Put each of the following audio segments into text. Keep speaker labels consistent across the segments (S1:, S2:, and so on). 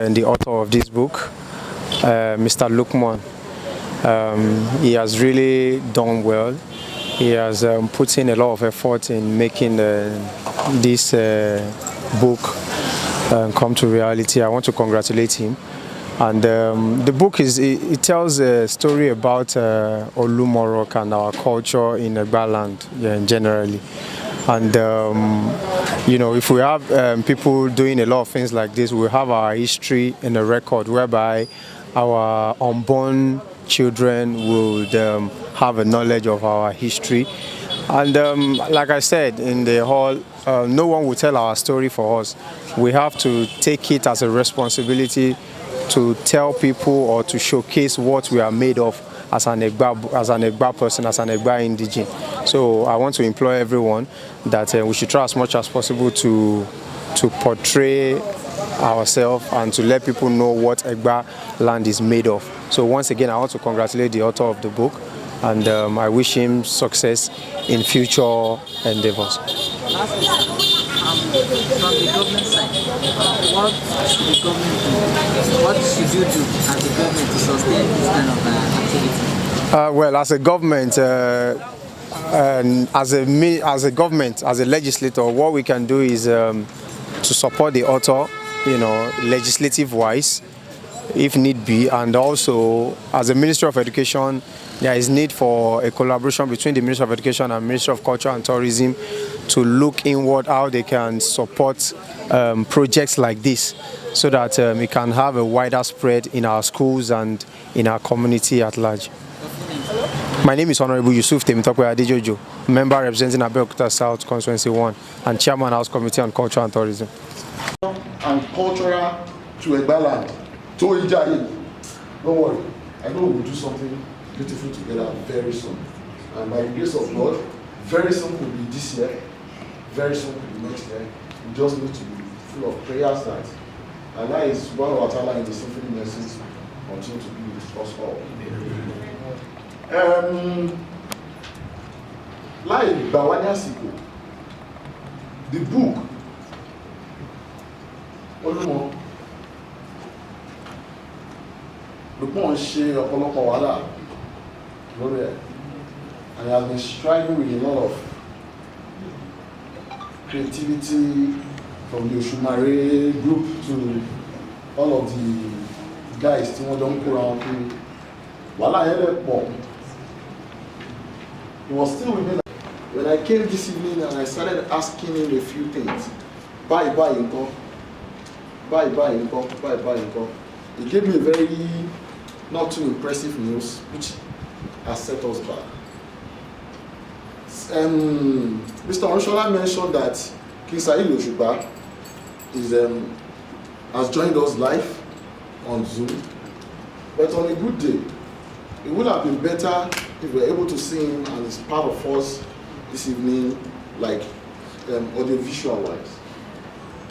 S1: And the author of this book, Mr. Lukman. He has really done well. He has put in a lot of effort in making this book come to reality. I want to congratulate him. And the book it tells a story about Olumorok and our culture in Egba land, generally. And if we have people doing a lot of things like this, we have our history in a record whereby our unborn children would have a knowledge of our history. And like I said in the hall, no one will tell our story for us. We have to take it as a responsibility to tell people or to showcase what we are made of as an Egba person, as an Egba indigene. So I want to implore everyone that we should try as much as possible to portray ourselves and to let people know what Egba land is made of. So once again, I want to congratulate the author of the book, and I wish him success in future endeavors.
S2: From the government side, what should the government do? What should you do as a government to sustain this kind of activity?
S1: Well, as a government, as a government, as a legislator, what we can do is to support the author, legislative-wise, if need be, and also as a Ministry of Education, there is need for a collaboration between the Ministry of Education and Ministry of Culture and Tourism to look inward how they can support projects like this, so that it can have a wider spread in our schools and in our community at large. My name is Honorable Yusuf Temitokwe Adejojo, member representing Abeokuta South Constituency 1 and Chairman House Committee on Culture and Tourism.
S3: And cultural to Egba land, to Ijayi. Don't worry, I know we'll do something beautiful together very soon. And by the grace of God, very soon will be this year, very soon will be next year. We just need to be full of prayers that Allah is one of our talent in the symphony message continue to be with us all. Like Bawanya Siko, the book, Olumo, Lukman ṣe ọ̀pọ̀lọpọ̀ wàhálà lórí ẹ̀, and he has been striving with a lot of creativity from the Oshumare group to all of the guys tí wọ́n jọ ń kóra wọn kiri. Wàhálà yẹn lè pọ̀. He was still with me. When I came this evening and I started asking him a few things, bye, nǹkan, bye, nǹkan, he gave me a very not too impressive news, which has set us back. Mr. Onshola mentioned that King Saheed Osupa has joined us live on Zoom, but on a good day, it would have been better if we were able to see him and he's part of us this evening, like audio-visual wise.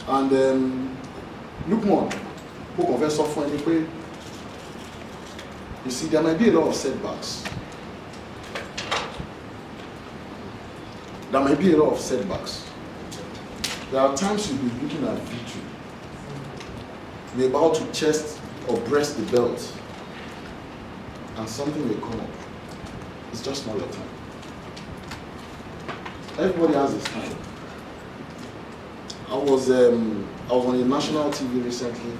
S3: And Lukman, who confessed for any, you see, there might be a lot of setbacks. There might be a lot of setbacks. There are times you'll be looking at victory. You're about to chest or breast the belt, and something will come up. It's just not your time. Everybody has his time. I was on a national TV recently,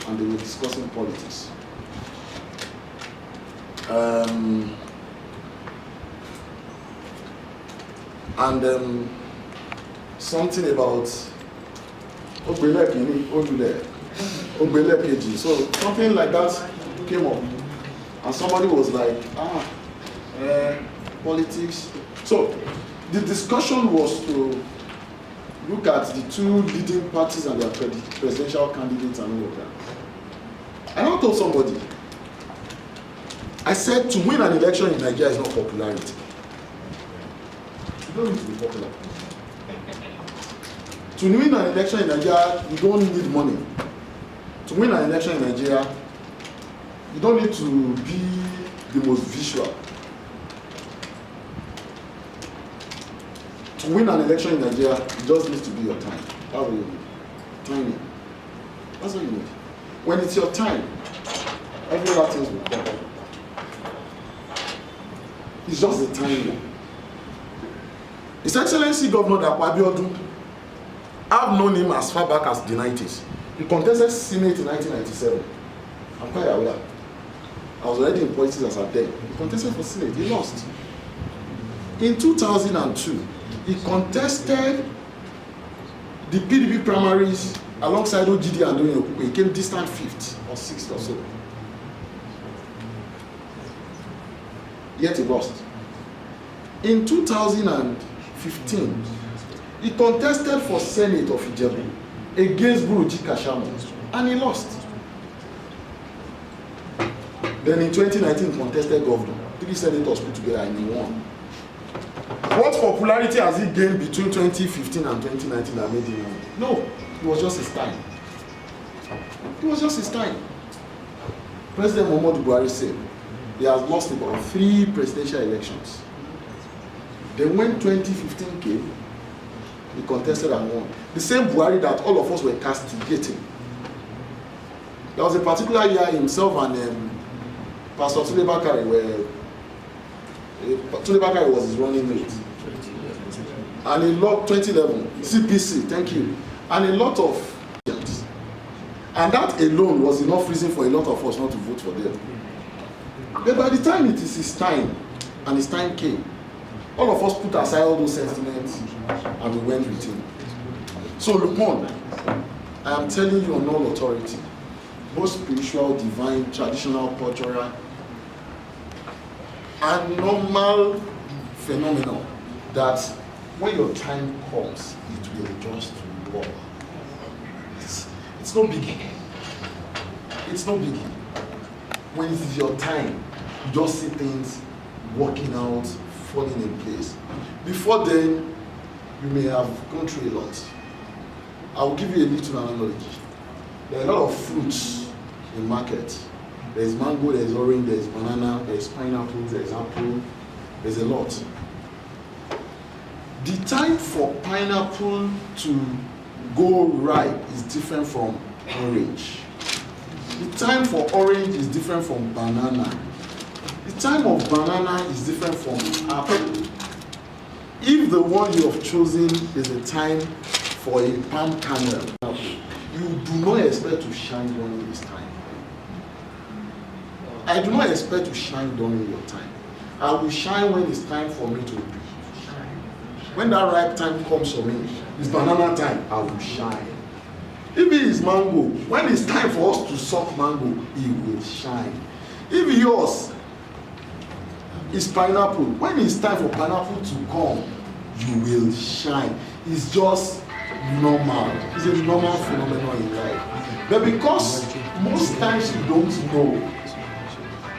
S3: and they were discussing politics. Something about so something like that came up, and somebody was like, politics. So the discussion was to look at the two leading parties and their presidential candidates and all of that. And I told somebody, I said, to win an election in Nigeria is not popularity. You don't need to be popular. To win an election in Nigeria, you don't need money. To win an election in Nigeria, you don't need to be the most visual. To win an election in Nigeria, it just needs to be your time. That's what you need. Timing. That's what you need. When it's your time, every other things will come. It's just the timing. His Excellency Governor Dapo Abiodun, I've known him as far back as the 90s. He contested Senate in 1997. I'm quite aware. I was already in politics as at then. He contested for Senate. He lost. In 2002, he contested the PDP primaries alongside OGD and Doyin Okupe. He came distant 5th or 6th or so. Yet he lost. In 2015, he contested for Senate of Ijebu against Buruji Kashamu, and he lost. Then in 2019, he contested governor. 3 senators put together and he won. What popularity has he gained between 2015 and 2019 that made him win? No, it was just his time. It was just his time. President Muhammadu Buhari said he has lost about 3 presidential elections. Then when 2015 came, he contested and won. The same Buhari that all of us were castigating. There was a particular year himself and Pastor Tunde Bakare was his running mate. And a lot, 2011, CPC, thank you. And a lot of, and that alone was enough reason for a lot of us not to vote for them. But by the time it is his time, and his time came, all of us put aside all those sentiments and we went with him. So Lukman, I am telling you on all authority, both spiritual, divine, traditional, cultural, and normal phenomenon, that when your time comes, it will just work. It's no biggie. It's no biggie. When it is your time, you just see things working out, falling in place. Before then, you may have gone through a lot. I will give you a little analogy. There are a lot of fruits in market. There is mango, there is orange, there is banana, there is pineapple, there is apple. There's a lot. The time for pineapple to go ripe is different from orange. The time for orange is different from banana. The time of banana is different from apple. If the one you have chosen is a time for a palm kernel, you do not expect to shine during this time. I do not expect to shine during your time. I will shine when it's time for me to be. When that ripe time comes for me, it's banana time, I will shine. If it is mango, when it's time for us to suck mango, it will shine. If yours is pineapple, when it's time for pineapple to come, you will shine. It's just normal. It's a normal phenomenon in life. But because most times we don't know,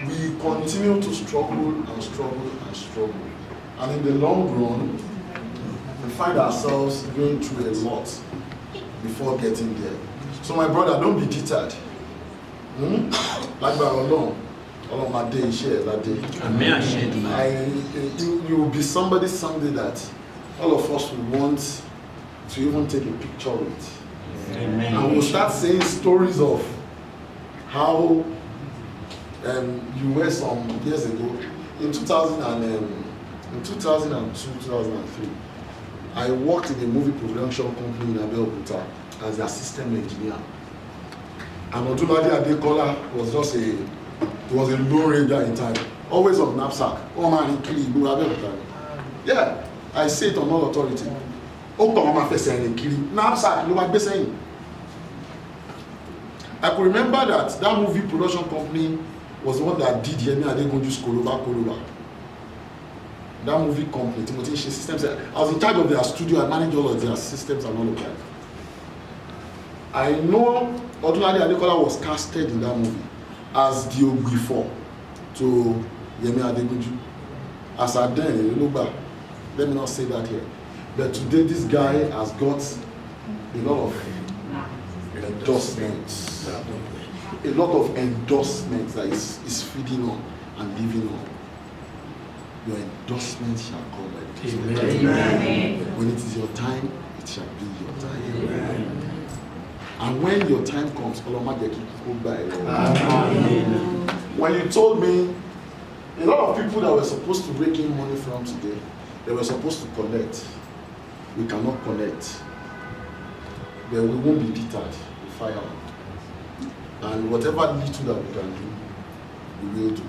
S3: we continue to struggle and struggle and struggle. And in the long run, we find ourselves going through a lot before getting there. So my brother, don't be deterred. Like you will be somebody someday that all of us will want to even take a picture with. Amen. And we'll start saying stories of how you were some years ago, in 2002, 2003, I worked in a movie production company in Abeokuta as the assistant engineer. And Odunlade Adekola was just a lone ranger in time, always on knapsack. Oh man, he killed Abeokuta. Yeah, I say it on all authority. Knapsack, I could remember that movie production company was the one that did Yemi Adegunju's Koloba. That movie company, Timothy Shea Systems. I was in charge of their studio. I managed all of their systems and all of that. I know Odunlade Adekola was casted in that movie as the Ogbifo to Yemi Adegunju. As I then, let me not say that here. But today this guy has got a lot of endorsements. A lot of endorsements that is feeding on and living on. Your endorsement shall come. Amen. When it is your time, it shall be your time. Amen. And when your time comes, when you told me, a lot of people that were supposed to rake in money from today, they were supposed to connect. We cannot connect. Then we won't be deterred. We fire on. And whatever little that we can do, we will do.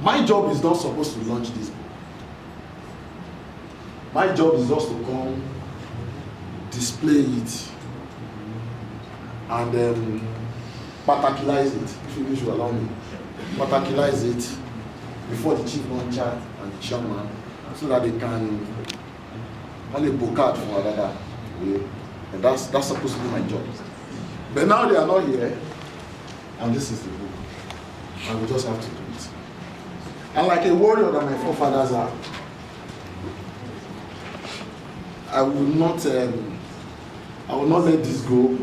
S3: My job is not supposed to launch this book. My job is just to come, display it, and particularize it, if you wish to allow me. Particularize it before the chief launcher and the chairman, so that they can only book out for another way. And that's supposed to be my job. But now they are not here, and this is the book. And we just have to do it. And like a warrior that my forefathers are, I will not let this go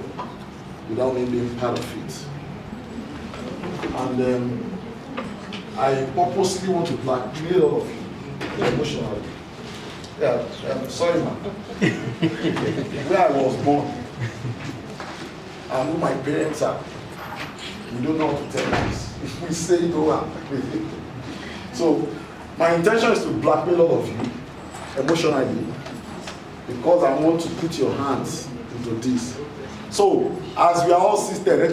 S3: without me being part of it. And I purposely want to blackmail all of you emotionally. Yeah, sorry, man. Where I was born and who my parents are, we don't know how to tell this. If we say it over. So, my intention is to blackmail all of you emotionally because I want to put your hands into this. So, as we are all sisters,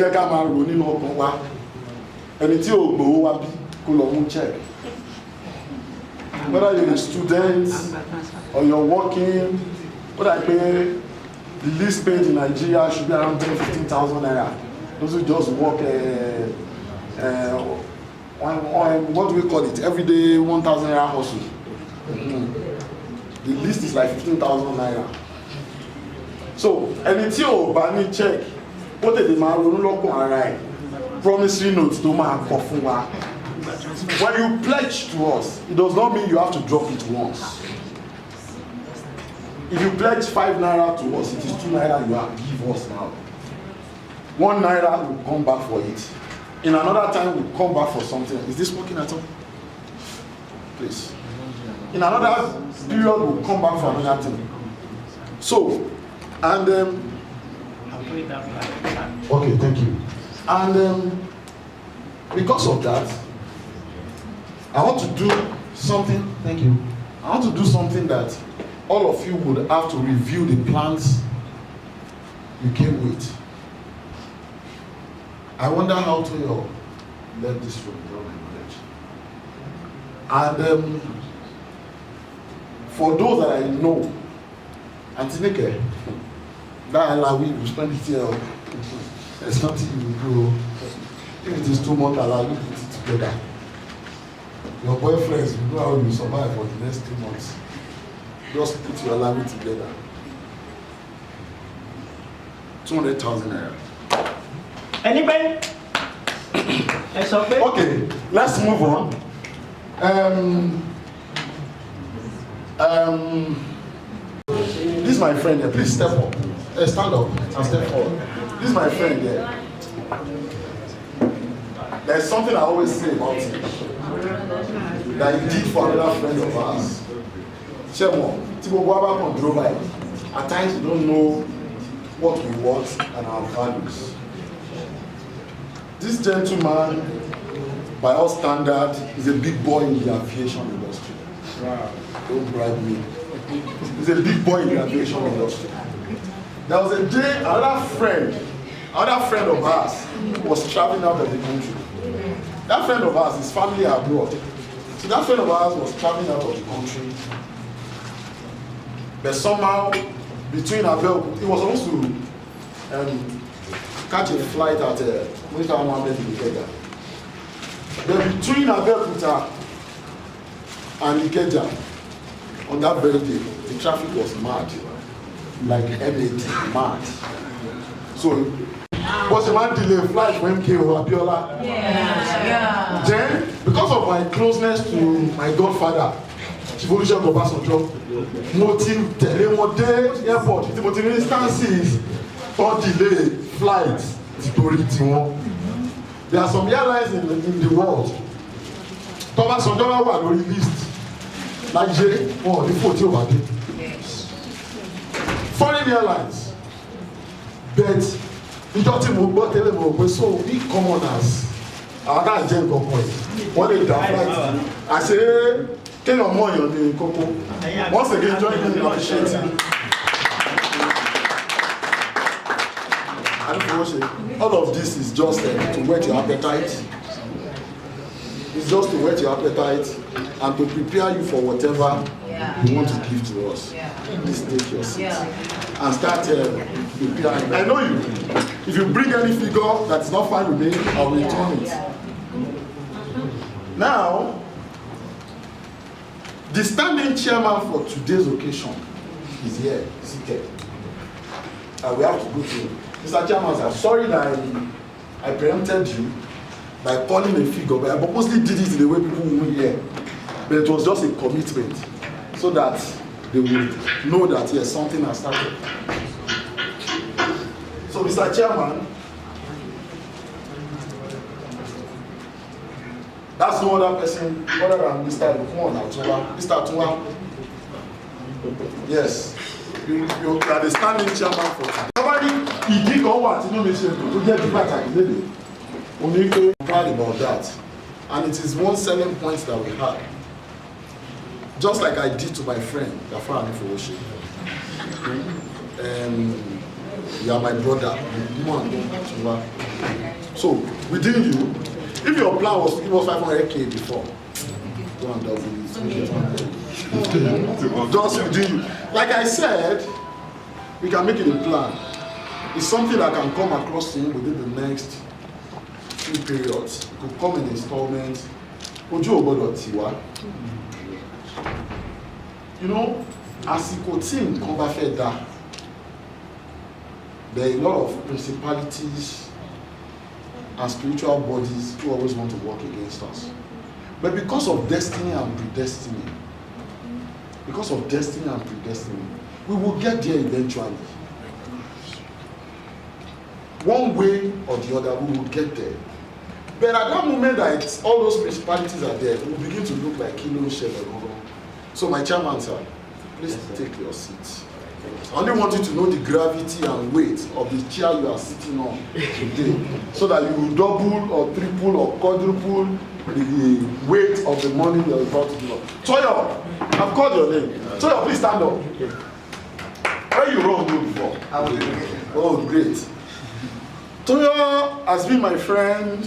S3: check. Whether you're a student or you're working, what I pay, the least paid in Nigeria should be around 10,000-15,000 naira. Those who just work, what do we call it? Every day 1,000 naira hustle. The list is like 15,000 naira. So, anything you buy check, what is the man promissory notes to man. When you pledge to us, it does not mean you have to drop it once. If you pledge 5 naira to us, it is 2 naira you have to give us now. 1 naira will come back for it. In another time, we'll come back for something. Is this working at all? Please. In another period, we'll come back for another thing. So, and okay, thank you. And because of that, I want to do something. Thank you. I want to do something that all of you would have to review the plans you came with. I wonder how to let this room without my knowledge. And for those that I know, Antinike, that Allah will spend it here. There's nothing you will do. If it is too much, Allah will put it together. Your boyfriends, you know how you survive for the next 2 months. Just put your allowance together. 200,000 naira.
S2: Anybody?
S3: Okay, let's move on. This is my friend here. Please step up. Stand up and step forward. This is my friend here. There's something I always say about him that he did for another friend of ours. Chemo, at times we don't know what we want and our values. This gentleman, by all standards, is a big boy in the aviation industry. Wow. Don't bribe me. He's a big boy in the aviation industry. There was a day, another friend of ours was traveling out of the country. That friend of ours, his family are abroad. So that friend of ours was traveling out of the country. But somehow, between Abel, he was supposed to catch a flight at Murtala Mohammed in Ikeja. But between Abeokuta and Ikeja, on that very day, the traffic was mad. Like M8, mad. So, was the man delay flight when came over Abiola? Yeah. Then, because of my closeness to my godfather, Chief Obasanjo, motive tẹ̀lé wọn dé airport tí mo ti ní instances tó delay flights torí tiwọn. There are some airlines in the world Obasanjo wà lórí list láyé wọn ò ní fò tí ò bá dé. Foreign airlines, but ìjọ tí mo gbọ́ tẹ́lẹ̀ mo pé so big commoners àwọn náà jẹ́ nǹkan pọ̀ yìí wọ́n lè dá flight àṣé kéèyàn mọ̀ èèyàn ní kókó once again join me in appreciating all of this is just to whet your appetite. It's just to whet your appetite and to prepare you for whatever you want to give to us. Please take your seat and start preparing. I know you. If you bring any figure that's not fine with me, I will return it. Now, the standing chairman for today's occasion is here, seated. And we have to go to him. Mr. Chairman, I'm sorry that I preempted you by calling a figure, but I purposely did it in the way people won't hear. But it was just a commitment so that they would know that yes, something has started. So, Mr. Chairman, that's no other person other than Mr. Lukman Atunwa. Mr. Atunwa, yes, you are the standing chairman for that. Ìdí kan wà tí ló lè ṣe ètò tó jẹ́ bí pàtàkì lédè. Only proud about that. And it is one selling point that we had. Just like I did to my friend, Gafar Anifowoshi. You are my brother. So, within you, if your plan was it was 500K before, go and double it. Just within you. Like I said, we can make it a plan. It's something that can come across him within the next few periods. It could come in installments. Ojú ò gbọdọ̀ tì wá. You know, àsìkò tí nǹkan bá fẹ́ dá, there are a lot of principalities and spiritual bodies who always want to work against us. But because of destiny and predestiny, we will get there eventually. One way or the other, we will get there. But at that moment that all those principalities are there, it will begin to look like Kilo Shell. So my chairman, sir, please take your seat. I only want you to know the gravity and weight of the chair you are sitting on today, so that you will double or triple or quadruple the weight of the money you are about to give up. Toyo, I've called your name. Toyo, please stand up. Where you run to before? Oh, great. Toyo has been my friend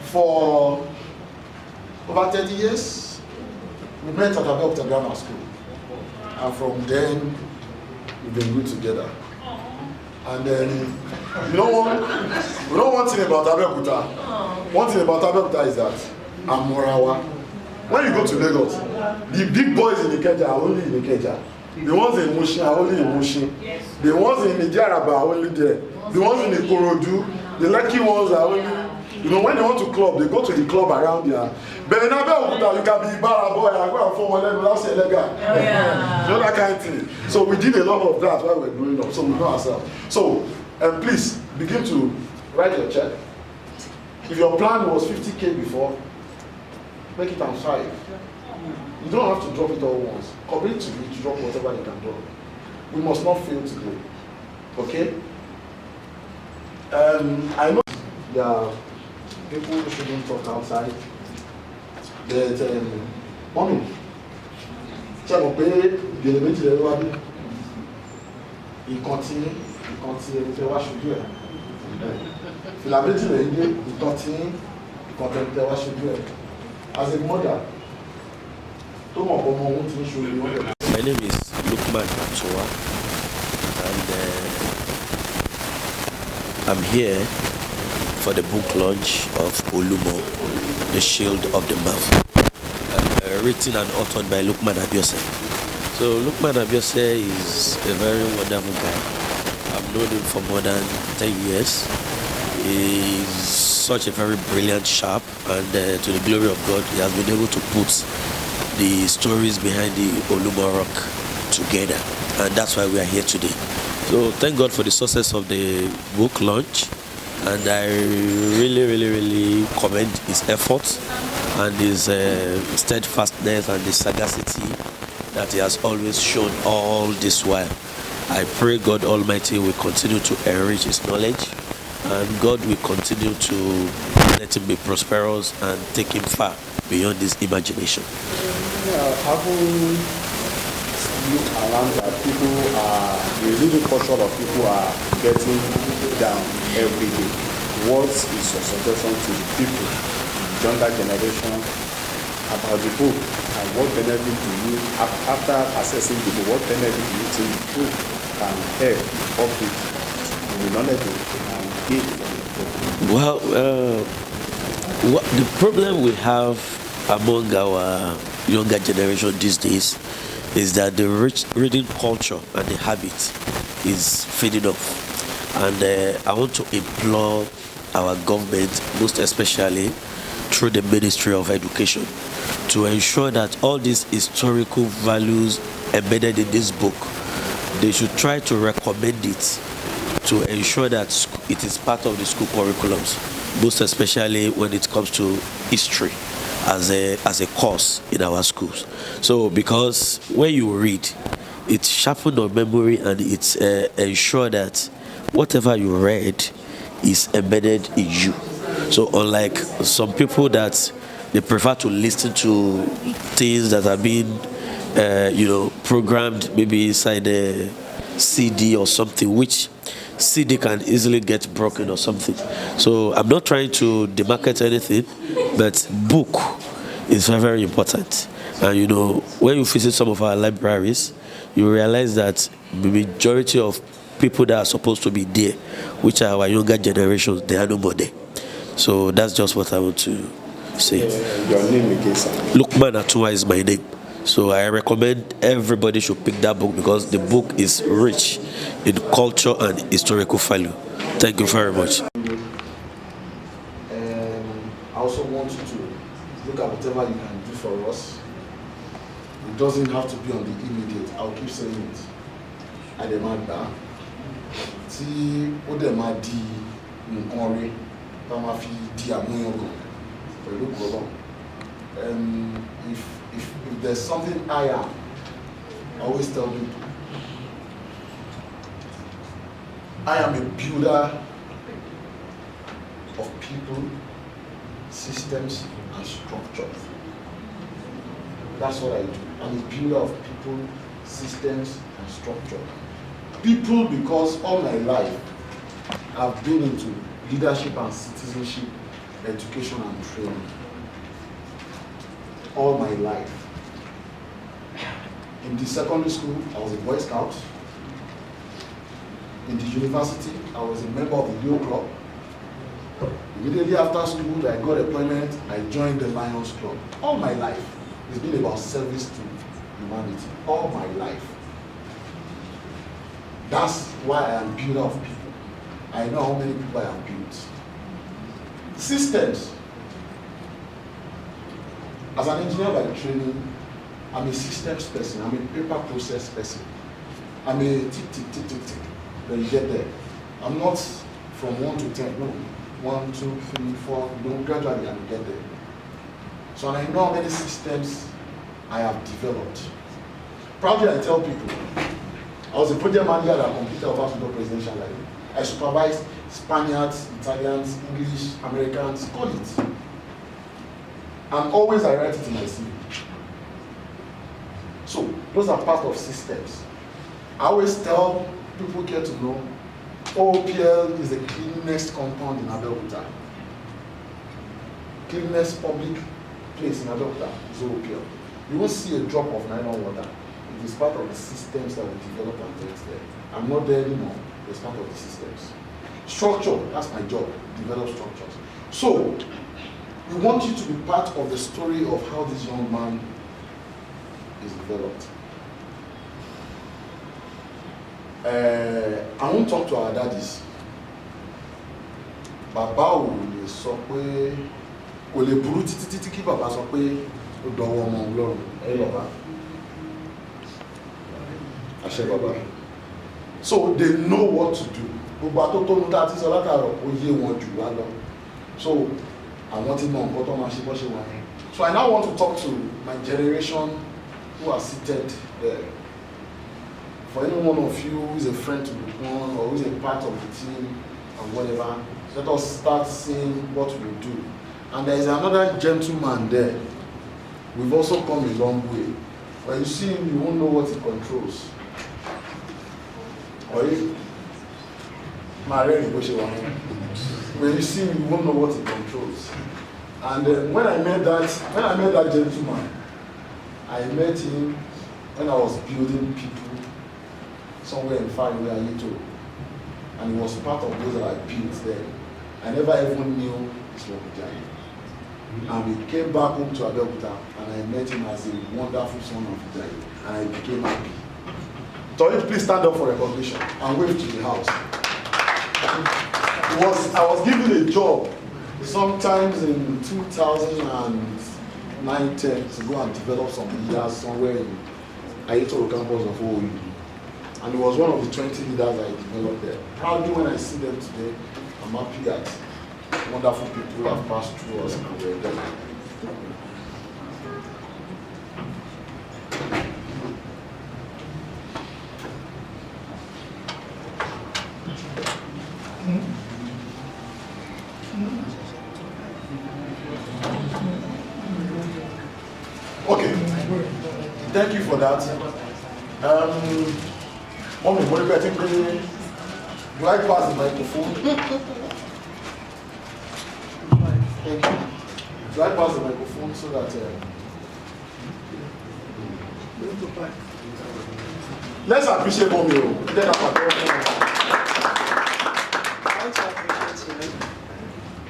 S3: for over 30 years. We met at Abeokuta Grammar School. And from then, we've been good together. And then, we don't want one thing about Abeokuta. One thing about Abeokuta is that I'm Morawa. When you go to Lagos, the big boys in Ikeja are only in Ikeja. The ones in Mushin are only in Mushin. The ones in Ijaraba are only there. The ones in Ikorodu, the lucky ones are only, you know, when they want to club, they go to the club around there. But in Abeokuta, you can be Bara boy, I go and form one level, that's illegal. You know that kind of thing. So we did a lot of that while we were growing up, so we know ourselves. So, please, begin to write your check. If your plan was 50K before, make it times 5. You don't have to drop it all once. Commit to it, drop whatever you can drop. We must not fail today. Okay? I know there are people who shouldn't talk outside. But, mommy, ṣé mo pé gèlè méjì lẹ́rú wá bí? Ìkan tí ẹni fẹ́ wá ṣojú ẹ̀. Fìlà méjì lẹ́yìn dé, ìkan tí ẹni fẹ́ wá ṣojú ẹ̀. As a mother, tó mọ̀ pọ̀ mọ́ ohun tí ń ṣojú ẹ̀.
S4: My name is Lukman Atunwa, and I'm here for the book launch of Olumo, The Shield of the Mouth, written and authored by Lukman Abiose. So Lukman Abiose is a very wonderful guy. I've known him for more than 10 years. He's such a very brilliant, sharp, and to the glory of God, he has been able to put the stories behind the Olumo Rock together, and that's why we are here today. So thank God for the success of the book launch, and I really commend his efforts and his steadfastness and the sagacity that he has always shown all this while. I pray God Almighty will continue to enrich his knowledge, and God will continue to let him be prosperous and take him far beyond his imagination.
S5: Haven't you around that people are, the little portion of people are getting down every day? What is your suggestion to the people, the younger generation, about the book, and what benefit do you, after assessing the book, what benefit do you think the book can help public in the knowledge and give from the book?
S4: Well, the problem we have among our younger generation these days is that the reading culture and the habit is fading off. And I want to implore our government, most especially through the Ministry of Education, to ensure that all these historical values embedded in this book, they should try to recommend it to ensure that it is part of the school curriculums, most especially when it comes to history as a course in our schools. So because when you read, it sharpens your memory and it ensures that whatever you read is embedded in you. So unlike some people that they prefer to listen to things that are being programmed maybe inside a CD or something, which CD can easily get broken or something. So I'm not trying to demarcate anything, but book is very, very important. And when you visit some of our libraries, you realize that the majority of people that are supposed to be there, which are our younger generations, they are no more there. So that's just what I want to say.
S5: Your name again, sir?
S4: Lukman Atunwa is my name. So I recommend everybody should pick that book because the book is rich in culture and historical value. Thank you very much.
S3: And I also want you to look at whatever you can do for us. It doesn't have to be on the immediate. I'll keep saying it. Ademada. Tí ó dẹ̀ máa di nǹkan rẹ̀ tá máa fi di àmúyangàn pẹ̀lú gbọ́dọ̀. If there's something higher, I always tell people, I am a builder of people, systems, and structure. That's what I do. I'm a builder of people, systems, and structure. People, because all my life I've been into leadership and citizenship, education and training. All my life. In the secondary school, I was a Boy Scout. In the university, I was a member of the Leo Club. Immediately after school, I got employment, I joined the Lions Club. All my life, it's been about service to humanity. All my life. That's why I am builder of people. I know how many people I have built. Systems. As an engineer by training, I'm a systems person. I'm a paper process person. I'm a tick, tick, tick, tick, tick. Then you get there. I'm not from 1 to 10. No. 1, 2, 3, 4. Gradually, I will get there. So and I know how many systems I have developed. Proudly, I tell people, I was a project manager at Computer Overflow Presidential Library. I supervised Spaniards, Italians, English, Americans, call it. And always I write it in my CV. So those are part of systems. I always tell people who care to know, OPL is the cleanest compound in Abeokuta. Cleanest public place in Abeokuta is OPL. You won't see a drop of nylon water. It is part of the systems that we develop and take there. I'm not there anymore. It's part of the systems. Structure, that's my job, develop structures. So, we want you to be part of the story of how this young man is developed. I won't talk to our daddies. Bàbá ò lè sọ pé kò lè burú títí kí bàbá sọ pé ó dọwọ́ ọmọ Ọlọ́run. Bàbá. Àṣẹ bàbá. So they know what to do. Gbogbo àtótónu tá a ti sọ látàárọ̀ ó yé wọn jù wá lọ. So àwọn tí mọ nǹkan tó máa ṣe bó ṣe wà. So I now want to talk to my generation who are seated there. for any one of you who is a friend to Lukman or who is a part of the team and whatever, let us start seeing what we do. And there is another gentleman there. We've also come a long way. When you see him, you won't know what he controls. Or if when you see him, you won't know what he controls. And when I met that gentleman, I met him when I was building people somewhere in Faraway Ayito, and he was part of those that I built there. I never even knew his Lokujai. And we came back home to Abeokuta, and I met him as a wonderful son of Ijai, and I became happy. Tori, please stand up for recognition and wave to the house. I was given a job sometimes in 2009-10 to go and develop some leaders somewhere in Ayetoro campus of OU. And it was one of the 20 leaders I developed there. Proudly, when I see them today, I'm happy that wonderful people have passed through us and we're there. Okay, thank you for that. Mommy, what do I think? Do I pass the microphone? Thank you. Do I pass the microphone so that let's appreciate Mommy.
S6: I want to appreciate you.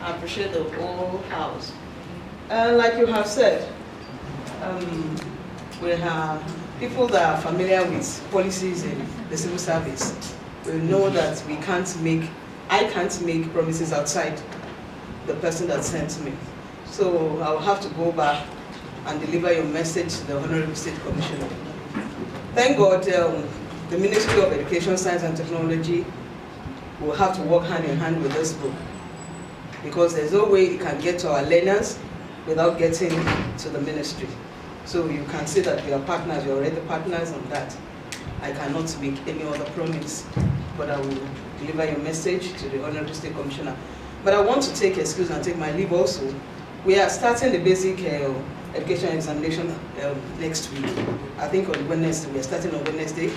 S6: I appreciate the whole house. And like you have said, we have people that are familiar with policies in the civil service. We know that I can't make promises outside the person that sent me. So I'll have to go back and deliver your message to the Honorable State Commissioner. Thank God the Ministry of Education, Science and Technology will have to work hand in hand with this book, because there's no way it can get to our learners without getting to the ministry. So you can see that we are partners, we're already partners on that. I cannot make any other promise, but I will deliver your message to the Honorable State Commissioner. But I want to take excuse and take my leave also. We are starting the basic education examination next week. I think on Wednesday, we are starting on Wednesday.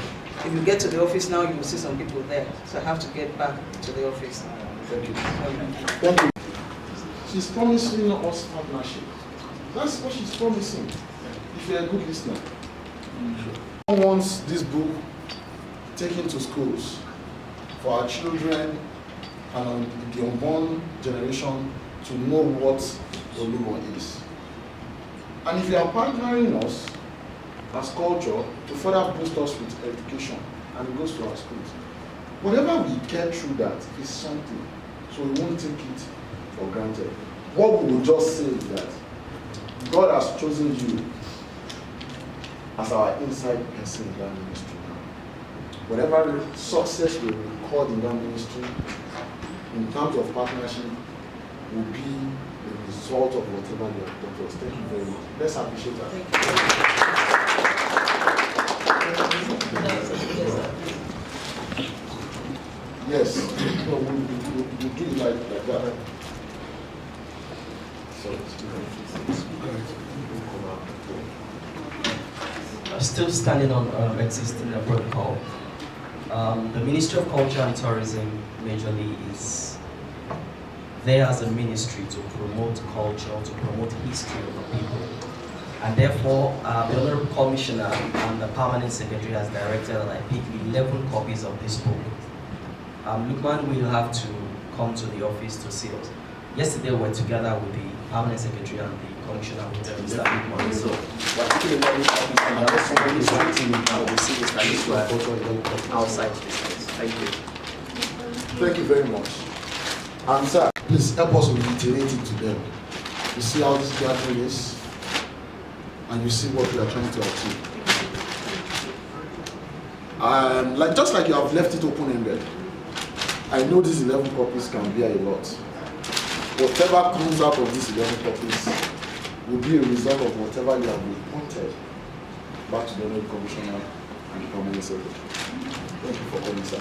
S6: If you get to the office now, you will see some people there. So I have to get back to the office.
S3: Thank you. Thank you. She's promising us partnership. That's what she's promising. If you're a good listener. Who wants this book taken to schools for our children and the unborn generation to know what Olumo is? And if you are partnering us as culture to further boost us with education, and it goes to our schools, whatever we get through that is something, so we won't take it for granted. What we will just say is that God has chosen you as our inside person in that ministry now. Whatever success we record in that ministry, in terms of partnership, will be the result of whatever you have done to us. Thank you very much. Let's appreciate that. Yes, no, we'll do it like that.
S7: Still standing on existing protocol. The Ministry of Culture and Tourism majorly is there as a ministry to promote culture, to promote history of the people. And therefore, the Honorable Commissioner and the Permanent Secretary has directed that I pick 11 copies of this book. Lukman will have to come to the office to see us. Yesterday we were together with the Permanent Secretary and the Commissioner, Mr. Lukman. So we're taking 11 copies and now somebody is writing we see Mr. Lukman outside this place. Thank you.
S3: Thank you very much. And sir, please help us reiterate it to them. You see how this gathering is, and you see what we are trying to achieve. Just like you have left it open-ended, I know these 11 copies can be a lot. Whatever comes out of these 11 copies will be a result of whatever you have reported back to the Honorable Commissioner and the Permanent Secretary. Thank you for coming, sir.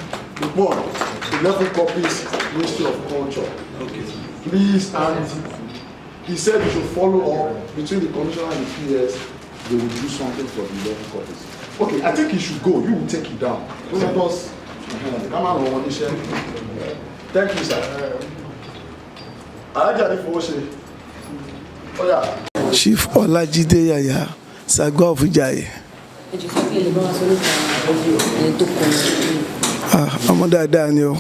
S3: One, 11 copies, Ministry of Culture.
S4: Okay.
S3: Please, and he said you should follow up between the commissioner and the PS. They will do something for the 11 copies. Okay, I think he should go. You will take it down. Don't let us. Come on, one issue. Thank you, sir. Oh, yeah.
S8: Chief Olajide Yaya, Sagwa of Ijaye. Ọmọ dáadáa ni o,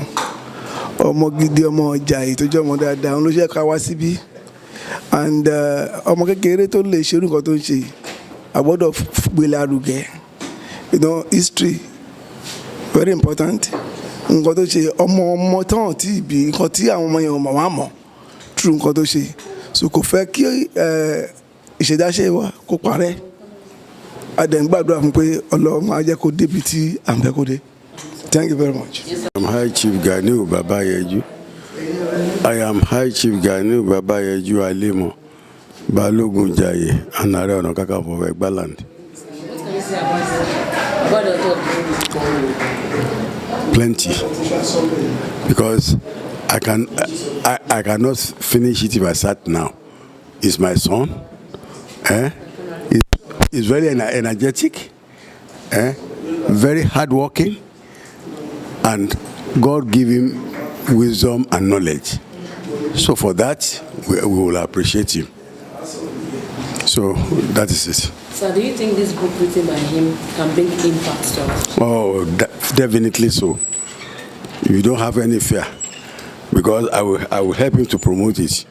S8: ọmọ gidi ọmọ Ìjàyè tó jẹ́ ọmọ dáadáa, òun ló ṣe ká wá síbí, and ọmọ kékeré tó lè ṣerú nǹkan tó ń ṣe, a gbọ́dọ̀ gbé lárugẹ. You know, history very important. Nǹkan tó ṣe ọmọ tán tí ìbí nǹkan tí àwọn ọmọ yẹn wà mọ̀ through nǹkan tó ṣe, so kò fẹ́ kí ìṣẹ̀dáṣe wa kó parẹ́. Adẹ̀ngbàdúrà fún pé Ọlọ́run á jẹ́ kó débi tí à ń fẹ́ kó dé. Thank you very much.
S9: I'm High Chief Ganiu Babayeju. I am High Chief Ganiu Babayeju Alimo, Balogun Jaye, and Ààrẹ Ọ̀nà Kakanfò of Egbaland.
S10: What can you say about the
S9: Plenty. Because I cannot finish it if I start now. He's my son. He's very energetic, very hardworking, and God give him wisdom and knowledge. So for that, we will appreciate him. So that is it.
S10: So do you think this book written by him can bring impact to us?
S9: Oh, definitely so. You don't have any fear, because I will help him to promote it.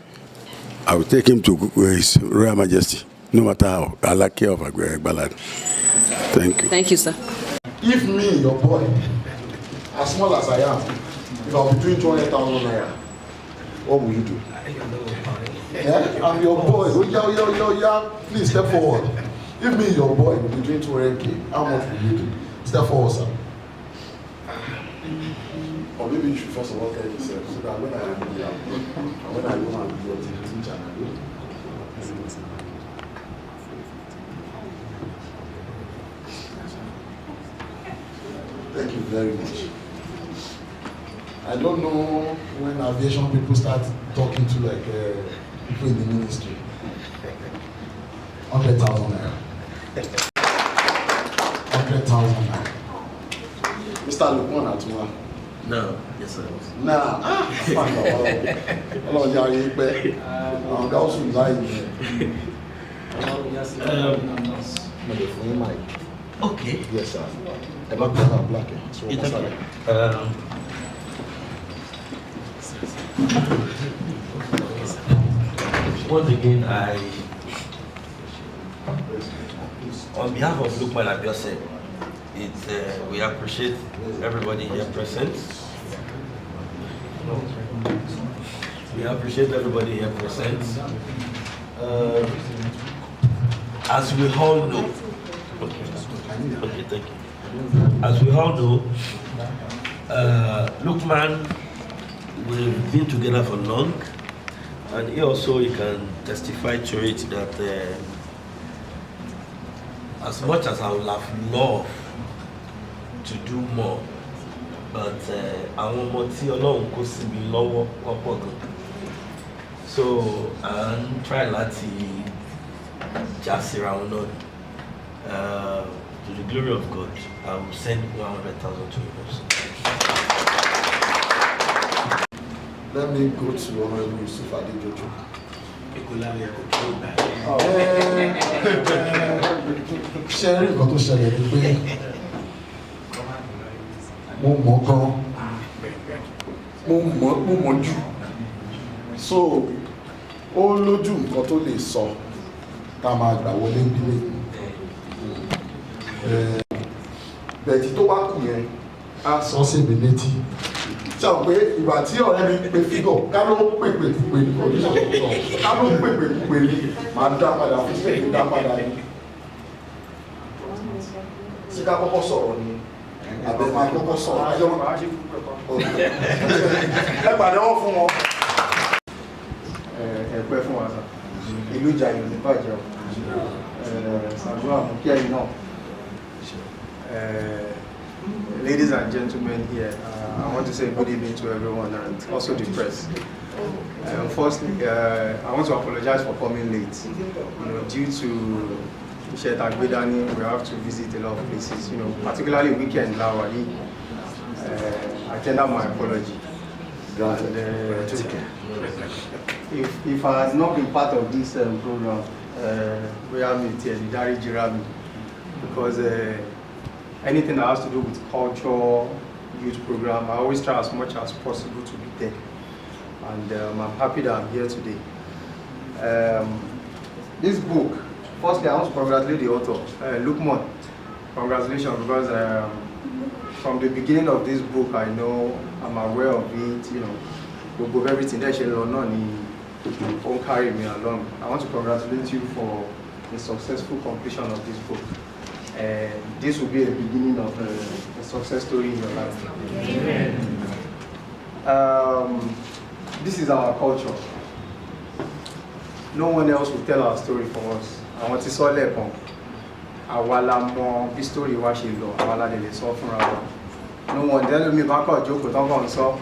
S9: I will take him to His Royal Majesty, no matter how. I like care of Egbaland. Thank you.
S10: Thank you, sir.
S3: If me, your boy, as small as I am, if I'll be doing 200,000 naira, what will you do? Yeah? I'm your boy. Oh, yeah. Please step forward. If me, your boy, will be doing 200K, how much will you do? Step forward, sir. Or maybe you should first of all tell yourself so that when I am here, when I go and be your teacher, I do. Thank you very much. I don't know when aviation people start talking to like people in the ministry. 100,000 naira. 100,000 naira. Mr. Lukman Atuma.
S4: No, yes sir.
S3: Nah, hello, Jerry. I'm also lying.
S4: Okay.
S3: Yes, sir. About black. So
S4: once again, on behalf of Lukman Abiose, we appreciate everybody here present. We appreciate everybody here present. As we all know, okay, thank you. As we all know, Lukman, we've been together for long, and he can testify to it that as much as I would have loved to do more, but àwọn ọmọ tí Ọlọ́run kó sí mi lọ́wọ́ wọ́n pọ̀ gan. So I'm trying láti já síra wọn náà. To the glory of God, I will send 100,000 to you.
S3: Let me go to Honorable Yusuf Adejojo. Ṣé rí nǹkan tó ṣẹlẹ̀ ni pé mo mọ̀ gan, mo mọ̀ jù, so ó lójú nǹkan tó lè sọ tá a máa gbà wọlé nílé. Bẹ̀ẹ̀tì tó bá kù yẹn á sọ sí mi létí. Ṣé o pé ìgbà tí ọ̀rẹ́ mi pe fígọ̀ ká ló pèpè pè ní condition tó sọ, ká ló pèpè pè ní máa dá padà fún sí èmi dá padà ní. Ṣé ká kọ́kọ́ sọ̀rọ̀ ni àbẹ̀ máa kọ́kọ́ sọ̀rọ̀ ayọ́ ẹ pàdé wọn fún wọn.
S1: Ẹ̀pẹ́ fún wa sá. Ìlú Ìjàyè ní bàjẹ́ o. Ṣàdúrà mú kí ẹ̀yin náà. ladies and gentlemen here, I want to say good evening to everyone and also the press. Firstly, I want to apologize for coming late. Due to Ishet Agbedani, we have to visit a lot of places. Particularly weekend Lawali. I tender my apology. And, if I had not been part of this program, we have Dari Jirami, because anything that has to do with culture, youth program, I always try as much as possible to be there. And I'm happy that I'm here today. This book, firstly, I want to congratulate the author, Lukman. Congratulations, because from the beginning of this book, I know I'm aware of it. Of everything that she won't carry me along. I want to congratulate you for the successful completion of this book. This will be a beginning of a success story in your life. This is our culture. No one else will tell our story for us. I want to say that àwa mọ bí story wa ṣe lọ, àwa la lè sọ fúnra wa. No one tell me back or joke tán kàn sọ.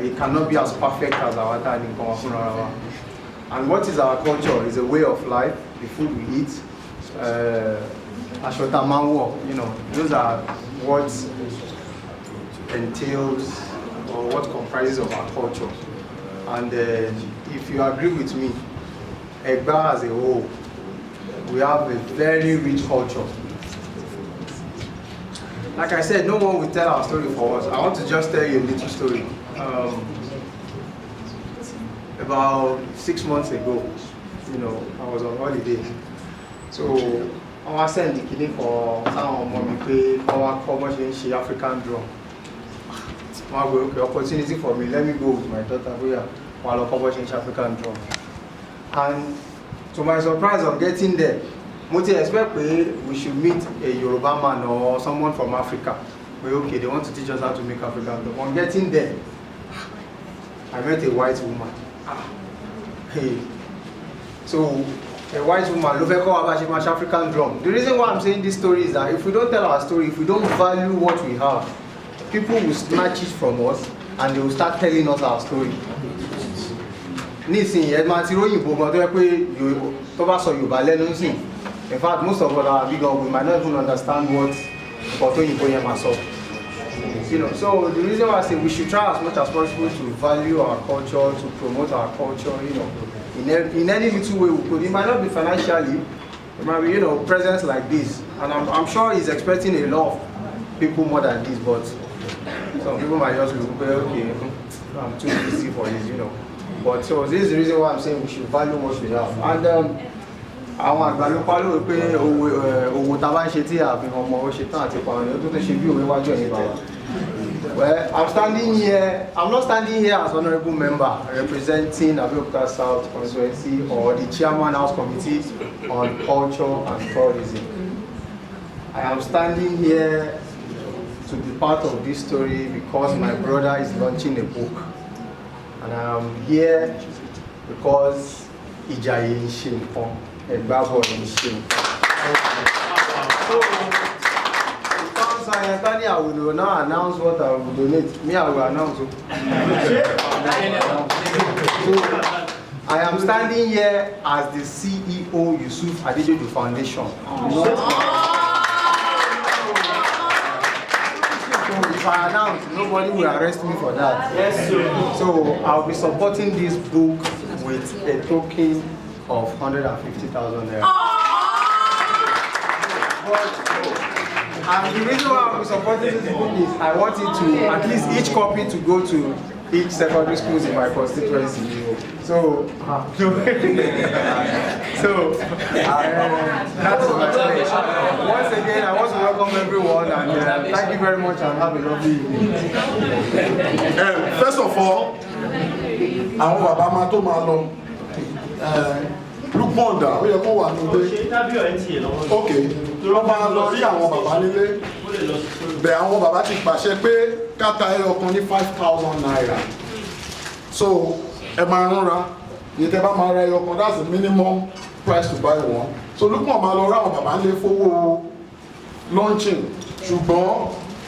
S1: It cannot be as perfect as our tá ní nǹkan fúnra wa. And what is our culture? It's a way of life, the food we eat, aṣọ tá máa ń wọ̀, those are what entails or what comprises of our culture. And if you agree with me, Egba as a whole, we have a very rich culture. Like I said, no one will tell our story for us. I want to just tell you a little story. About 6 months ago, I was on holiday. So I was sent the kidney for some mommy pay our commercial African drum. Okay, opportunity for me. Let me go with my daughter while I commercial African drum. And to my surprise of getting there, I expect we should meet a Yoruba man or someone from Africa. But okay, they want to teach us how to make African drum. On getting there, I met a white woman. Hey, so a white woman, African drum. The reason why I'm saying this story is that if we don't tell our story, if we don't value what we have, people will snatch it from us and they will start telling us our story. In fact, most of us are big up, we might not even understand what so the reason why I say we should try as much as possible to value our culture, to promote our culture, in any little way we could. It might not be financially, it might be, presence like this. And I'm sure he's expecting a lot of people more than this, but some people might just look, okay, I'm too busy for this, But so this is the reason why I'm saying we should value what we have. And àwọn àgbàlùpá ló pé owó tá bá ń ṣe tí àfihàn ọmọ ó ṣe tán àti pàwọn èèyàn tó tó ṣe bí òwe wájú ẹ̀yìn bàbá. Well, I'm not standing here as honorable member representing Abeokuta South constituency or the chairman house committee on culture and tourism. I am standing here to be part of this story because my brother is launching a book. And I am here because Ijaye in Shinkon, Egbabo in Shinkon. So, I will not announce what I will donate. Me, I will announce. So, I am standing here as the CEO Yusuf Adejoju Foundation. If I announce, nobody will arrest me for that. Yes, sir. So I'll be supporting this book with a token of 150,000 naira. And the reason why I'll be supporting this book is I want it to, at least each copy to go to each secondary schools in my constituency. So, that is my message. Once again, I want to welcome everyone and thank you very much and have a lovely evening.
S3: First of all, àwọn bàbá máa tó máa lọ Lukman dà ó yẹ kó wà nílé. Ok, wọ́n máa lọ rí àwọn bàbá nílé. Bẹ̀ àwọn bàbá ti pàṣẹ pé káta ẹyọ kan ní 5,000 naira. So ẹ máa ránra yìí tẹ́ bá máa ra ẹyọ kan, that's the minimum price to buy one. So Lukman máa lọ rí àwọn bàbá nílé fowó launching ṣùgbọ́n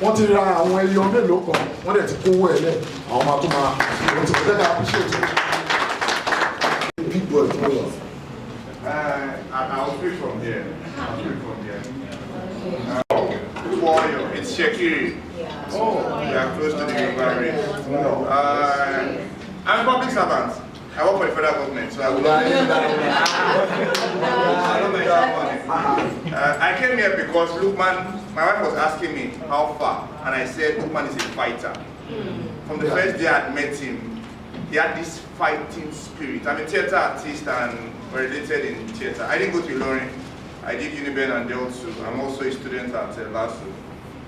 S3: wọ́n ti ra àwọn ẹyọ mélòó kan wọ́n dẹ̀ ti kówó ẹ̀ lẹ̀ àwọn máa tún máa wọ́n ti kọjá ká appreciate big boy tó wọ̀.
S11: I'll speak from here. Warrior, it's Shekiri. Oh, we are close to the Yoruba. I'm a public servant. I work for the federal government, so I will not. I don't make that money. I came here because Lukman, my wife was asking me how far, and I said Lukman is a fighter. From the first day I met him, he had this fighting spirit. I'm a theater artist and related in theater. I didn't go to Ilorin. I did Uniben and Delsu. I'm also a student at LASU.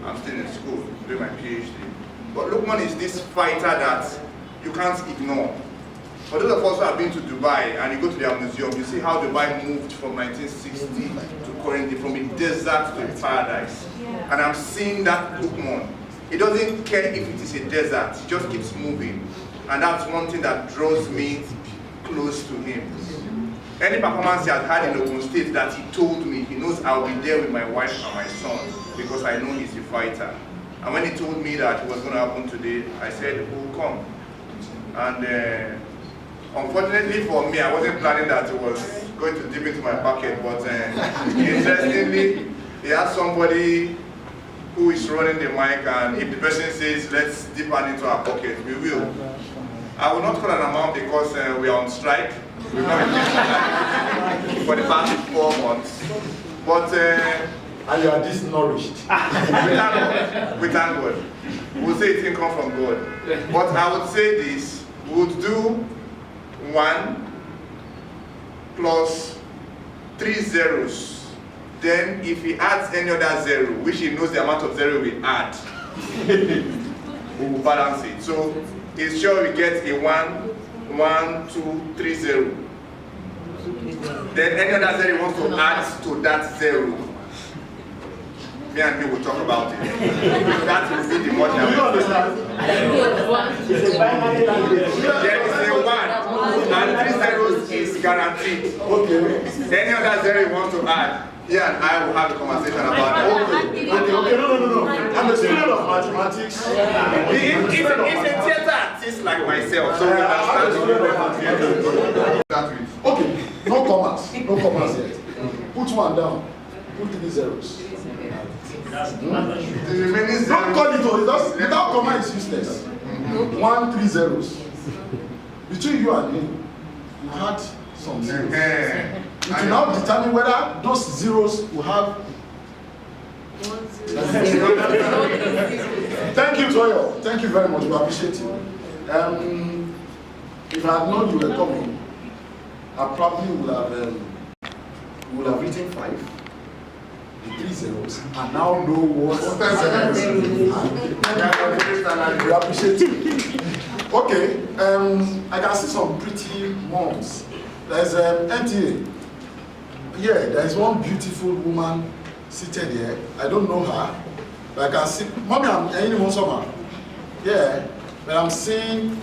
S11: I'm still in school doing my PhD. But Lukman is this fighter that you can't ignore. For those of us who have been to Dubai and you go to their museum, you see how Dubai moved from 1960 to currently, from a desert to a paradise. And I'm seeing that Lukman. He doesn't care if it is a desert, he just keeps moving. And that's one thing that draws me close to him. Any performance he has had in Ogun State that he told me, he knows I'll be there with my wife and my son because I know he's a fighter. And when he told me that it was going to happen today, I said, oh, come. And unfortunately for me, I wasn't planning that it was going to dip into my pocket, but interestingly, he has somebody who is running the mic, and if the person says, let's dip it into our pocket, we will. I will not call an amount because we are on strike. We've not been for the past 4 months. But
S3: and you are disnourished.
S11: We thank God. We'll say it can come from God. But I would say this, we would do 1 plus 3 zeros. Then if he adds any other zero, which he knows the amount of zero we add, we will balance it. So he's sure we get a 1, 1, 2, 3, 0. Then any other zero he wants to add to that zero. Me and me will talk about it. That will be the money. There is a 1 and 3 zeros is guaranteed. Okay. Any other zero you want to add, he and I will have a conversation about it.
S3: Okay, no. I'm a student of mathematics.
S11: He's a theater artist like myself, so we understand.
S3: Okay, no commas yet. Put 1 down, put 3 zeros. Don't call it without comma is useless. 1, 3 zeros. Between you and him, you had some zeros. It will now determine whether those zeros will have. Thank you, Toyo. Thank you very much. We appreciate you. If I had known you were coming, I probably would have written 5, the 3 zeros, and now know what. We appreciate you. Okay. I can see some pretty moms. There's NTA. Yeah, there is one beautiful woman seated here. I don't know her, but I can see. Mommy, I'm anyone summer. Yeah, but I'm seeing.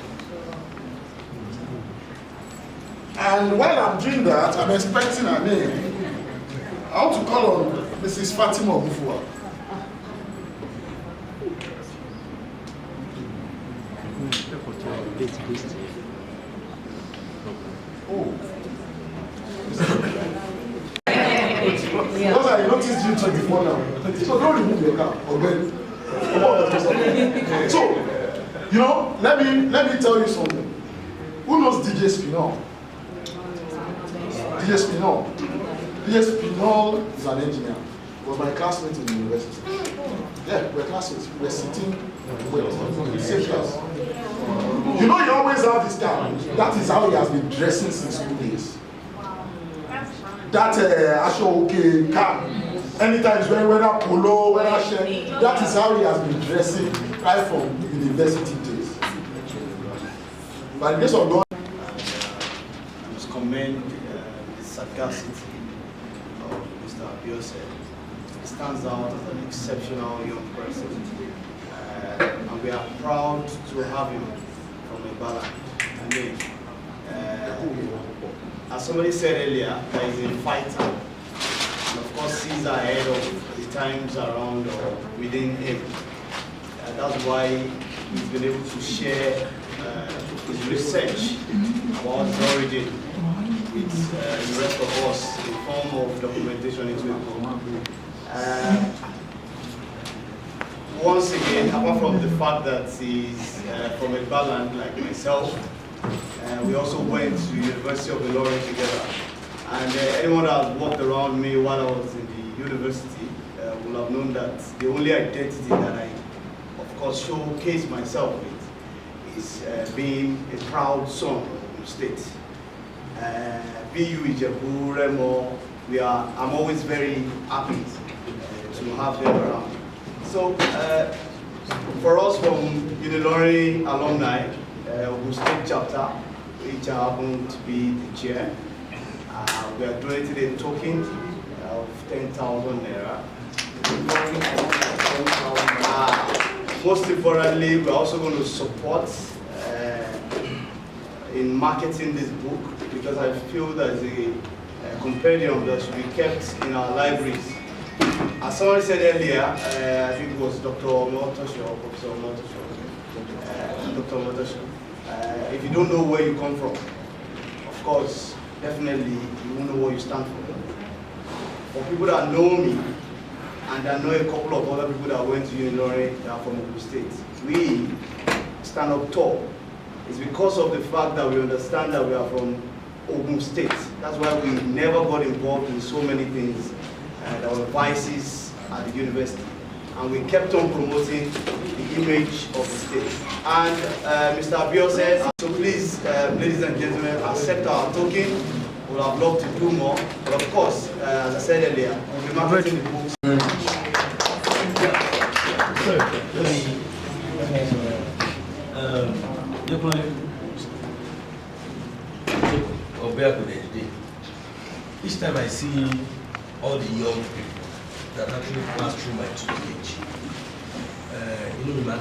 S3: And while I'm doing that, I'm expecting her name. I want to call on Mrs. Fatima Obufua. Oh. Because I noticed you two before now. So don't remove your cap or bed. So, you know, let me tell you something. Who knows DJ Spinall? DJ Spinall. DJ Spinall is an engineer. He was my classmate in the university. Yeah, we're classmates. We're sitting well, in the same class. You know, you always have this guy. That is how he has been dressing since 2 days. That Ashoke cap, anytime he's wearing whether polo, whether shirt, that is how he has been dressing right from university days. By the grace of God,
S12: I must commend the sagacity of Mr. Abiose. He stands out as an exceptional young person, and we are proud to have him from Igbala. I mean, as somebody said earlier, that he's a fighter, and of course sees ahead of the times around or within him. That's why he's been able to share his research about his origin with the rest of us in form of documentation into a book. Once again, apart from the fact that he's from Egbaland like myself, we also went to University of Ilorin together. And anyone that has walked around me while I was in the university will have known that the only identity that I, of course, showcase myself with is being a proud son of the state. BU Ijebu, Remo, I'm always very happy to have them around. So, for us from Unilorin alumni, Ogun State chapter, which happened to be the chair, we are donating a token of 10,000 naira. Most importantly, we're also going to support in marketing this book, because I feel that a compendium that should be kept in our libraries. As someone said earlier, I think it was Dr. Omotosho, Professor Omotosho, Dr. Omotosho. If you don't know where you come from, of course, definitely you won't know what you stand for. For people that know me, and I know a couple of other people that went to Unilorin that are from Ogun State, we stand up tall. It's because of the fact that we understand that we are from Ogun State. That's why we never got involved in so many things that were vices at the university. And we kept on promoting the image of the state. And Mr. Abiose, so please, ladies and gentlemen, accept our token. We'll have loved to do more. But of course, as I said earlier, we'll be marketing the books.
S4: Each time I see all the young people that actually pass through my tutelage, you know, man,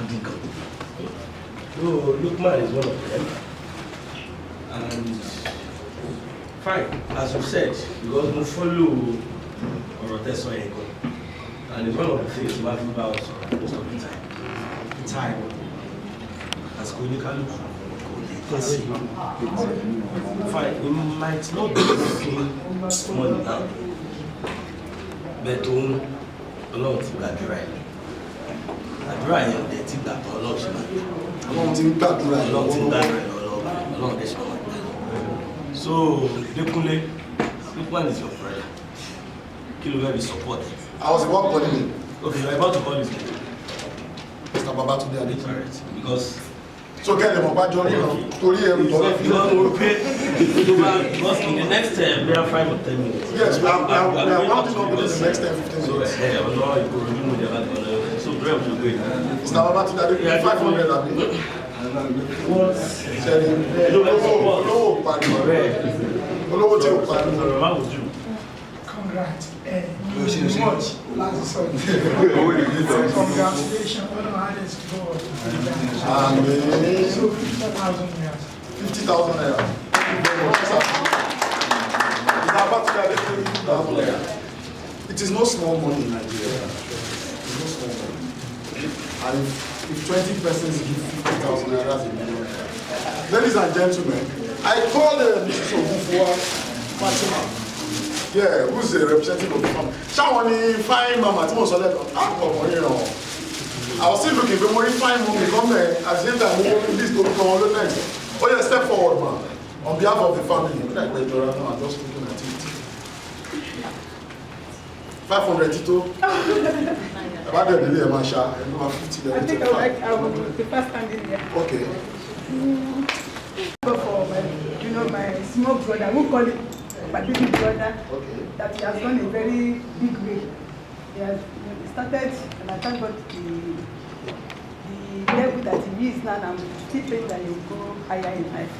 S4: so Lukman is one of them. And fine, as you said, because we follow Oroteso Ego. And it's one of the things we have about most of the time. Time. As clinically fine, it might not be making money now. But Ọlọ́run ti gbàdúrà ẹ̀. Àdúrà yẹn ọ̀dẹ̀ ti gbà tán Ọlọ́run ṣe máa gbà. Ọlọ́run ti gbàdúrà ẹ̀ Ọlọ́run dẹ̀ ṣe máa gbà. So, Dekunle, Lukman is your brother. Kí ló fẹ́ fi support?
S3: I was about calling him.
S4: Okay, you're about to call his name.
S3: Mr. Babatunde Adeji.
S4: Correct. Because
S3: so get them about Johnny Tori
S4: because in the next we have 5 or 10 minutes.
S3: Yes, we are rounding up within the next 10-15 minutes.
S4: So Graham should go.
S3: Mr. Babatunde Adeji, 500 abi. Olówó tí o pariwo.
S13: Congrats. Much last Sunday. Congratulations on the highest goal.
S3: Amen.
S13: So 50,000 naira.
S3: 50,000 naira. It is no small money in Nigeria. It is no small money. And if 20 persons give 50,000 naira, that's a million. Ladies and gentlemen, I called Mrs. Ogufua Fatima. Yeah, who's the representative of the family? Shawani, fine mama, Timo Solet. I was still looking for more fine mom to come there at the same time. Please don't come on the next. Oh yeah, step forward, man. On behalf of the family, like my daughter, I'm just looking at it. 500 Tito. About the delay, Masha.
S13: I think I will be the first standing here.
S3: Okay.
S13: For my small brother, we call it my big brother, that he has gone a very big way. He has started, and I thank God the level that he is now, and I'm still praying that he will go higher in life.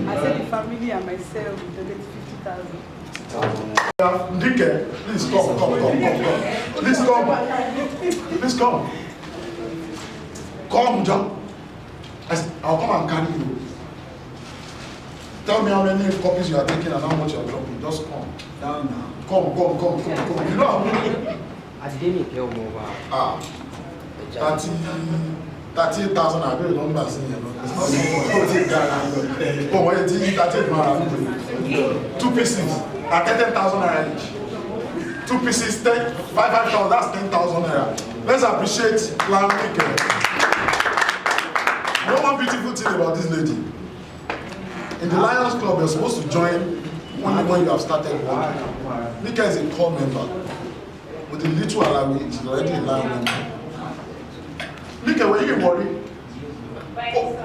S13: I said the family and myself will donate 50,000.
S3: Ndike, please come. Please come. Come down. I'll come and carry you. Tell me how many copies you are taking and how much you are dropping. Just come. Down now. Come. You know how many?
S14: Adenike Omoba.
S3: 38,000 I don't remember seeing it. Oh, what is it? 2 pieces at 10,000 naira each. 2 pieces, 5,000, that's 10,000 naira. Let's appreciate Lamike. You know one beautiful thing about this lady? In the Lions Club, you're supposed to join only when you have started working. Nika is a core member. With the little allowance, she's already a Lion member. Nika, were you worried? Oh.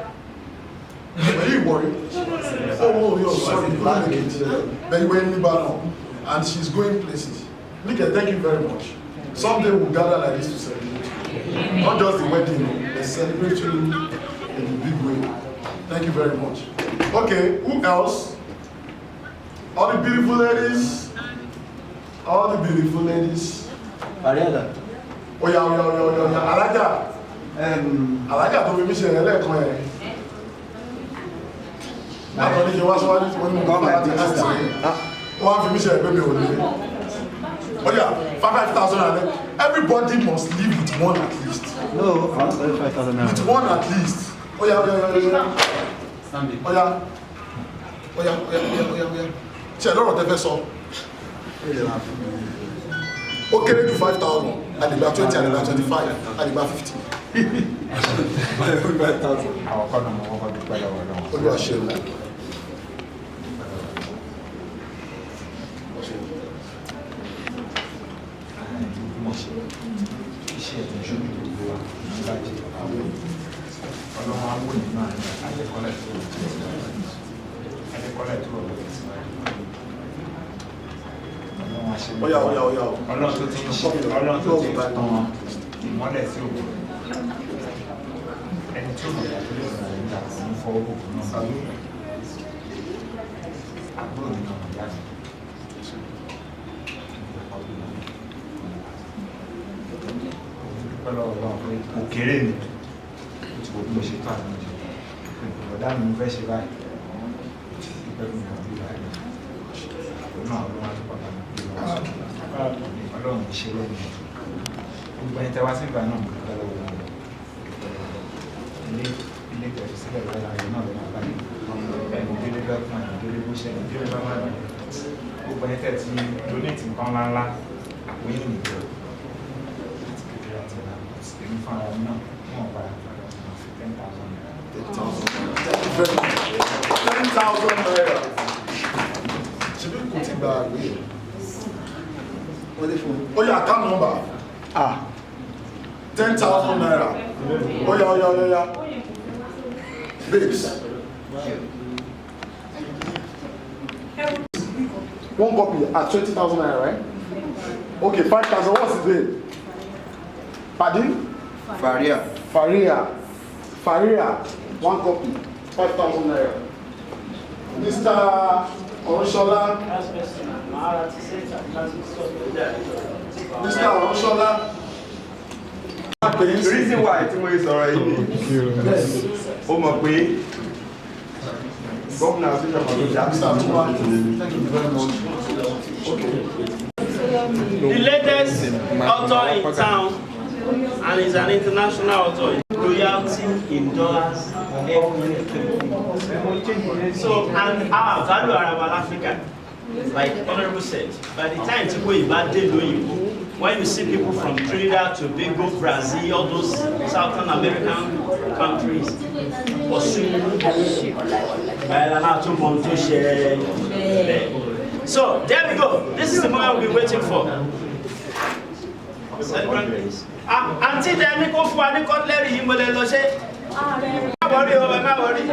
S3: Were you worried? Oh, you're sorry. But you were in Libanon. And she's going places. Nika, thank you very much. Someday we'll gather like this to celebrate. Not just the wedding, but celebrate you in a big way. Thank you very much. Okay, who else? All the beautiful ladies. All the beautiful ladies.
S14: Ariada.
S3: Oh yeah. Alaja. Alaja tó fi mí ṣe ẹlẹ́ẹ̀kan ẹ̀. Látọ̀ ní kí wá síwájú tí wọ́n ní mú láti ẹ̀sìn. Wọ́n fi mí ṣe ẹgbẹ́ mi ò ní. Oh yeah, 5,000 everybody must live with one at least.
S14: No, 5,000 naira.
S3: With one at least. Oh yeah. Ṣé ẹ lọ́rọ̀ tẹ́fẹ́ sọ? Ó kéré jù 5,000, àdìgbà 20, àdìgbà 25, àdìgbà 50.
S15: Àwọn kọ́nà mọ́ wọ́n kọ́ dúpẹ́ lọ́wọ́ náà.
S3: Olúwa ṣe wọ́n.
S15: Iṣẹ́ ìtọ́jú gbogbo wa láti àwọn ọlọ́run àwọn ìmọ̀ àjẹkọ́lẹ̀ tó rọ̀ ọlọ́run tó ti ń ṣe ọlọ́run tó ti tàn ìmọ́lẹ̀ sí òkú ẹni tí ó mọ̀ láti lè sọ̀rọ̀ nígbà tí wọ́n fọ́ òkú náà àbúrò mi náà yá mi. Òkèrè mi tí mo bí mo ṣe tó àwọn ìjọ ọ̀dá mi fẹ́ ṣe báyìí ìpẹ́lú mi àwọn ìlú ayé òun náà ló wá tó pàpà ní pé ọlọ́run ṣe lẹ́nu gbogbo ẹni tẹ́wá sí ìgbà náà mo dúpẹ́ lọ́wọ́ wọn ilé pẹ̀lú sílẹ̀ lọ́wọ́ ayé náà lọ́wọ́ àbáyé ẹni délé lọ́kùn ẹni délé bó ṣe ẹni délé lọ́wọ́ àbáyé gbogbo ẹni tẹ́ ti donate nǹkan ńláńlá àpòyìn nìjọ èmi fún ara mi náà wọ́n bá 10,000 naira.
S3: 10,000 naira. Ṣé bí kò ti gba àgbé? Ó yá account number. 10,000 naira. Ó yá. Babes. One copy at 20,000 naira, right? Okay, 5,000. What's his name? Pardon? Faria. One copy. 5,000 naira. Mr. Oroshola. Mr. Oroshola.
S16: The reason why tí mo sọ̀rọ̀ yìí ó mọ̀ pé gómìnà àtúnṣe ọmọ tó jà.
S3: Thank you very much. Okay.
S17: The latest author in town, and is an international author, royalty in dollars everything. So, and our value around Africa, like Honorable said, by the time to go back day when you see people from Trinidad, Tobago, Brazil, all those Southern American countries, so there we go. This is the moment we've been waiting for. Auntie Demi kò fún wa ní cutlery yìí mo lè lọ ṣe. Má worry o, má worry.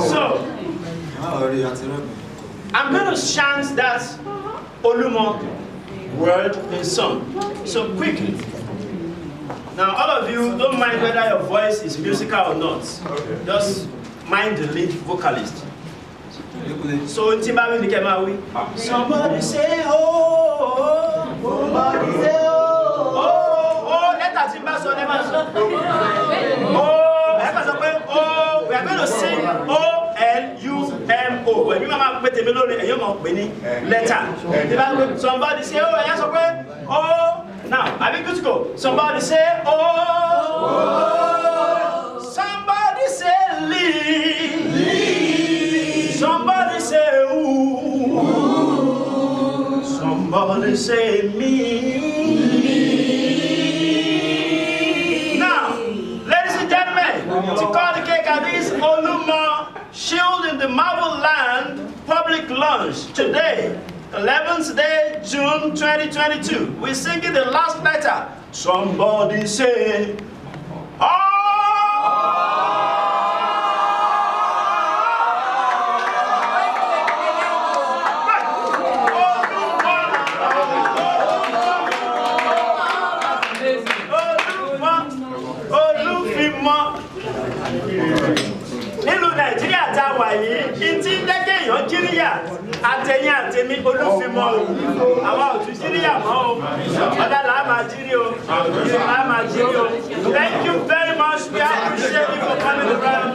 S17: So, I'm going to chant that Olumo word in song. So quickly. Now all of you, don't mind whether your voice is musical or not. Just mind the lead vocalist. So Timbawi Nikemawi. Somebody say oh, somebody say oh, let us Timba so never so. Oh, we are going to sing O-L-U-M-O. When you mama pè tèmi lórí ẹ̀yin máa pè ní lẹ́tà. Tí bá pè somebody say oh ẹ̀yà sọ pé oh now àbí good to go somebody say oh somebody say Lee somebody say ooh somebody say me. To call the cake at this Olumo Shield in the Marble Land public launch today, 11th day, June 2022. We're singing the last letter. Somebody say, oh! Nílùú Nàìjíríà tá a wà yìí, ìtí dẹ́gẹ́ èèyàn jíríyà, àtẹ̀yìn àtẹ̀mí olúfimọ́ o, àwa ò tún jíríyà mọ́ o, ọ̀dà là á máa jírí o, là á máa jírí o. Thank you very much, we appreciate you for coming around.